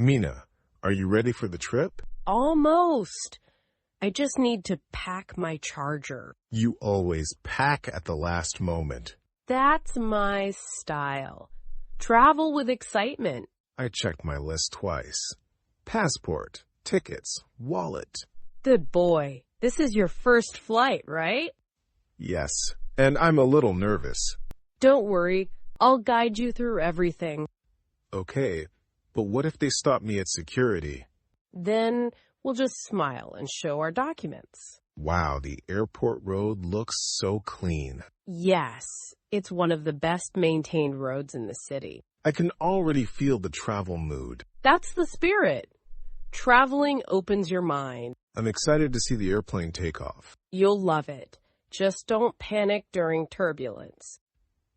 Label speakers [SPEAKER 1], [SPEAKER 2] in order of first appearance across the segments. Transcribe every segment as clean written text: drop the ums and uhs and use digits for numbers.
[SPEAKER 1] Meena, are you ready for the trip?
[SPEAKER 2] Almost. I just need to pack my charger.
[SPEAKER 1] You always pack at the last moment.
[SPEAKER 2] That's my style. Travel with excitement.
[SPEAKER 1] I checked my list twice. Passport, tickets, wallet.
[SPEAKER 2] Good boy. This is your first flight, right?
[SPEAKER 1] Yes, and I'm a little nervous.
[SPEAKER 2] Don't worry. I'll guide you through everything.
[SPEAKER 1] Okay, but what if they stop me at security?
[SPEAKER 2] Then we'll just smile and show our documents.
[SPEAKER 1] Wow, the airport road looks so clean.
[SPEAKER 2] Yes, it's one of the best maintained roads in the city.
[SPEAKER 1] I can already feel the travel mood.
[SPEAKER 2] That's the spirit. Traveling opens your mind.
[SPEAKER 1] I'm excited to see the airplane take off.
[SPEAKER 2] You'll love it. Just don't panic during turbulence.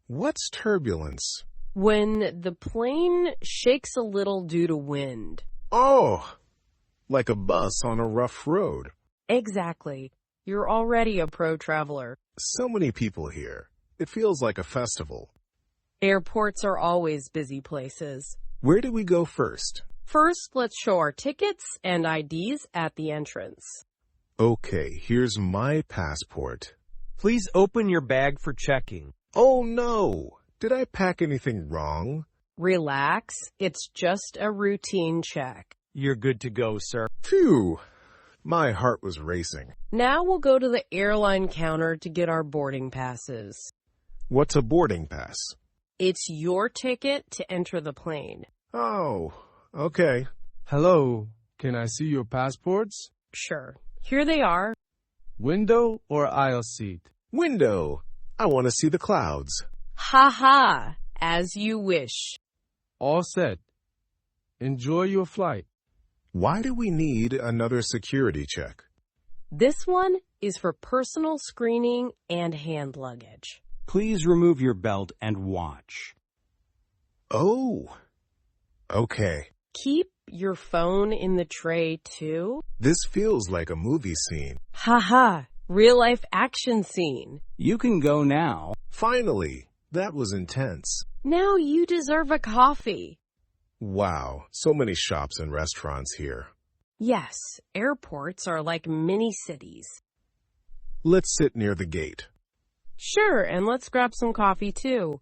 [SPEAKER 1] What's turbulence?
[SPEAKER 2] When the plane shakes a little due to wind.
[SPEAKER 1] Oh, like a bus on a rough road.
[SPEAKER 2] Exactly. You're already a pro traveler.
[SPEAKER 1] So many people here. It feels like a festival.
[SPEAKER 2] Airports are always busy places.
[SPEAKER 1] Where do we go first?
[SPEAKER 2] First, let's show our tickets and IDs at the entrance.
[SPEAKER 1] Okay, here's my passport.
[SPEAKER 3] Please open your bag for checking.
[SPEAKER 1] Oh no! Did I pack anything wrong?
[SPEAKER 2] Relax. It's just a routine check.
[SPEAKER 3] You're good to go, sir.
[SPEAKER 1] Phew! My heart was racing.
[SPEAKER 2] Now we'll go to the airline counter to get our boarding passes.
[SPEAKER 1] What's a boarding pass?
[SPEAKER 2] It's your ticket to enter the plane.
[SPEAKER 1] Oh, okay.
[SPEAKER 4] Hello, can I see your passports?
[SPEAKER 2] Sure. Here they are.
[SPEAKER 4] Window or aisle seat?
[SPEAKER 1] Window. I want to see the clouds.
[SPEAKER 2] Ha ha. As you wish.
[SPEAKER 4] All set. Enjoy your flight.
[SPEAKER 1] Why do we need another security check?
[SPEAKER 2] This one is for personal screening and hand luggage.
[SPEAKER 3] Please remove your belt and watch.
[SPEAKER 1] Oh, okay.
[SPEAKER 2] Keep your phone in the tray, too.
[SPEAKER 1] This feels like a movie scene.
[SPEAKER 2] Ha ha. Real-life action scene.
[SPEAKER 3] You can go now.
[SPEAKER 1] Finally, that was intense.
[SPEAKER 2] Now you deserve a coffee.
[SPEAKER 1] Wow, so many shops and restaurants here.
[SPEAKER 2] Yes, airports are like mini cities.
[SPEAKER 1] Let's sit near the gate.
[SPEAKER 2] Sure, and let's grab some coffee, too.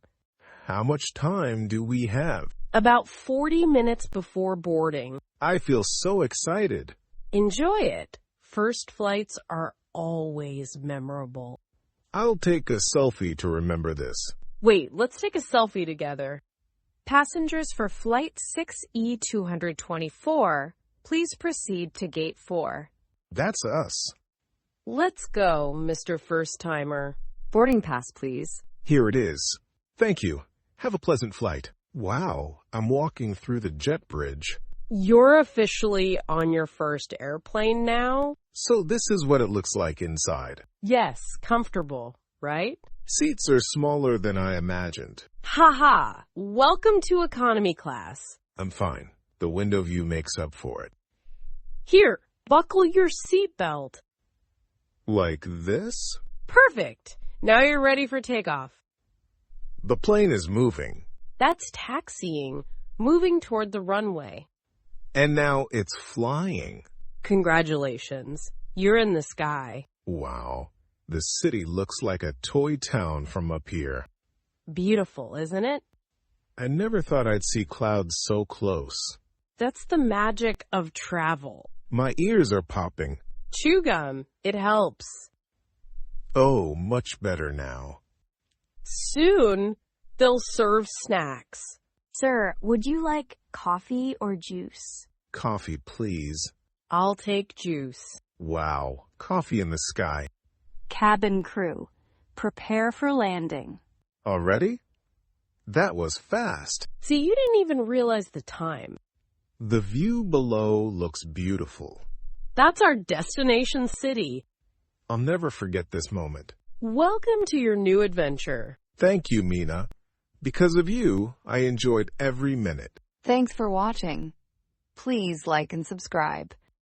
[SPEAKER 1] How much time do we have?
[SPEAKER 2] About 40 minutes before boarding.
[SPEAKER 1] I feel so excited.
[SPEAKER 2] Enjoy it. First flights are always memorable.
[SPEAKER 1] I'll take a selfie to remember this.
[SPEAKER 2] Wait, let's take a selfie together. Passengers for Flight 6E224, please proceed to Gate 4.
[SPEAKER 1] That's us.
[SPEAKER 2] Let's go, Mr. First-Timer.
[SPEAKER 5] Boarding pass, please.
[SPEAKER 1] Here it is. Thank you. Have a pleasant flight. Wow, I'm walking through the jet bridge.
[SPEAKER 2] You're officially on your first airplane now?
[SPEAKER 1] So this is what it looks like inside.
[SPEAKER 2] Yes, comfortable, right?
[SPEAKER 1] Seats are smaller than I imagined.
[SPEAKER 2] Ha ha! Welcome to economy class.
[SPEAKER 1] I'm fine. The window view makes up for it.
[SPEAKER 2] Here, buckle your seatbelt.
[SPEAKER 1] Like this?
[SPEAKER 2] Perfect. Now you're ready for takeoff.
[SPEAKER 1] The plane is moving.
[SPEAKER 2] That's taxiing, moving toward the runway.
[SPEAKER 1] And now it's flying.
[SPEAKER 2] Congratulations. You're in the sky.
[SPEAKER 1] Wow. The city looks like a toy town from up here.
[SPEAKER 2] Beautiful, isn't it?
[SPEAKER 1] I never thought I'd see clouds so close.
[SPEAKER 2] That's the magic of travel.
[SPEAKER 1] My ears are popping.
[SPEAKER 2] Chew gum. It helps.
[SPEAKER 1] Oh, much better now.
[SPEAKER 2] Soon, they'll serve snacks.
[SPEAKER 5] Sir, would you like coffee or juice?
[SPEAKER 1] Coffee, please.
[SPEAKER 2] I'll take juice.
[SPEAKER 1] Wow, coffee in the sky.
[SPEAKER 5] Cabin crew, prepare for landing.
[SPEAKER 1] Already? That was fast.
[SPEAKER 2] See, you didn't even realize the time.
[SPEAKER 1] The view below looks beautiful.
[SPEAKER 2] That's our destination city.
[SPEAKER 1] I'll never forget this moment.
[SPEAKER 2] Welcome to your new adventure.
[SPEAKER 1] Thank you, Meena. Because of you, I enjoyed every minute.
[SPEAKER 5] Thanks for watching. Please like and subscribe.